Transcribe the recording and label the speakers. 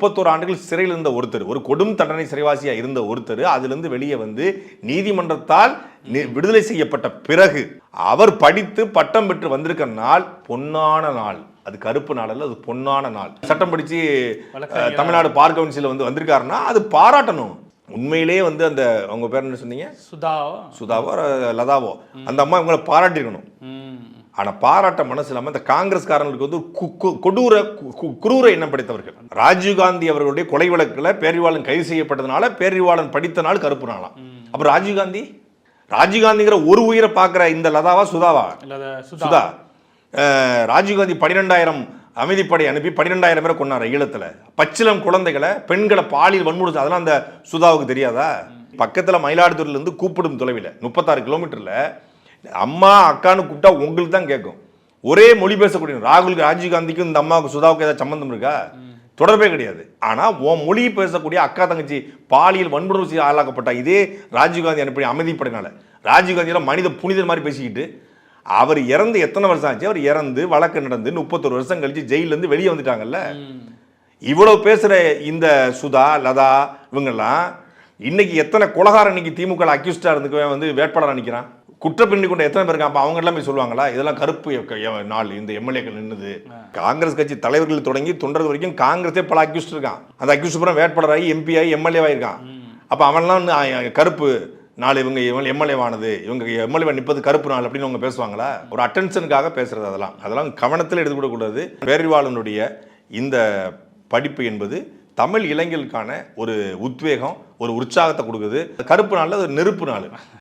Speaker 1: 31 ஆண்டுகள் சிறையில் இருந்த ஒருத்தர், ஒரு கொடும் தண்டனை சிறைவாசியா இருந்த ஒருத்தர் அதிலிருந்து வெளியே வந்து நீதிமன்றத்தால் விடுதலை செய்யப்பட்ட பிறகு அவர் படித்து பட்டம் பெற்று வந்திருக்கிற நாள் பொன்னான நாள். அது கருப்பு நாள் அல்ல, அது பொன்னான நாள். சட்டம் படிச்சு தமிழ்நாடு பார் கவுன்சில் வந்திருக்காருன்னா அது பாராட்டணும். உண்மையிலேயே வந்து அந்த அவங்க பேர் என்ன சொன்னீங்க, சுதாவோ லதாவோ, அந்த அம்மா இவங்களை பாராட்டிருக்கணும். ஆனா பாராட்ட மனசு இல்லாம இந்த காங்கிரஸ்காரங்களுக்கு வந்து குரூர எண்ணம் படைத்தவர்கள். ராஜீவ்காந்தி அவர்களுடைய கொலை வழக்குல பேரிவாளன் கைது செய்யப்பட்டதுனால பேரிவாளன் படித்த நாள் கருப்பு நாளாம். அப்புறம் ராஜீவ்காந்திங்கிற ஒரு உயிரை பார்க்கிற இந்த லதாவா சுதா ராஜீவ்காந்தி 12,000 அமைதிப்படை அனுப்பி 12,000 பேரை கொண்டாரு ஈழத்துல. பச்சிலம் குழந்தைகளை பெண்களை பாலியல் வன்முறை, அதெல்லாம் அந்த சுதாவுக்கு தெரியாதா? பக்கத்துல மயிலாடுதுறையில இருந்து கூப்பிடும் தொலைவில் 36 கிலோமீட்டர்ல அம்மா அக்கான்னு கூப்பிட்டா உங்களுக்கு தான் கேட்கும். ஒரே மொழி பேசக்கூடிய ராஜீவ்காந்திக்கும் இந்த அம்மாவுக்கு சுதாவுக்கு ஏதாவது சம்பந்தம் இருக்கா? தொடர்பே கிடையாது. ஆனா உன் மொழி பேசக்கூடிய அக்கா தங்கச்சி பாலியல் வன்முறை ஆளாக்கப்பட்ட இதே ராஜீவ்காந்தி அனுப்பி அமைதிப்படைனால ராஜீவ்காந்தியெல்லாம் மனித புனிதர் மாதிரி பேசிக்கிட்டு அவர் இறந்து எத்தனை வருஷம் ஆச்சு? அவர் இறந்து வழக்கு நடந்து 31 வருஷம் கழிச்சு ஜெயிலிருந்து வெளியே வந்துட்டாங்கல்ல. இவ்வளவு பேசுற இந்த சுதா லதா இவங்கெல்லாம் இன்னைக்கு எத்தனை கொலகாரம் இன்னைக்கு திமுக அக்யூஸ்டா இருந்து வந்து வேட்பாளராக நிற்கிறான். குற்றப்பின்னி கொண்ட எத்தனை பேர் இருக்கான்? அவங்க எல்லாம் போய் சொல்லுவாங்களா இதெல்லாம் கருப்பு நாள் இந்த எம்எல்ஏக்கள் நின்னுது? காங்கிரஸ் கட்சி தலைவர்கள் தொடங்கி தொண்டர்கள் வரைக்கும் காங்கிரஸே பல அக்யூஸ்ட் இருக்கான். அந்த அக்யூஸ்ட் பூரா வேட்பாளராகி எம்பி ஆகி எம்எல்ஏ ஆயிருக்கான். அப்ப அவன்லாம் கருப்பு நாள் இவங்க எம்எல்ஏவானது, இவங்க எம்எல்ஏ நிற்பது கருப்பு நாள் அப்படின்னு அவங்க பேசுவாங்களா? ஒரு அட்டென்ஷனுக்காக பேசுறது. அதெல்லாம் கவனத்தில் எடுத்துக்கூடக்கூடாது. பேரிவாளனுடைய இந்த படிப்பு என்பது தமிழ் இளைஞர்களுக்கான ஒரு உத்வேகம், ஒரு உற்சாகத்தை கொடுக்குது. கருப்பு நாள் அது நெருப்பு நாள்.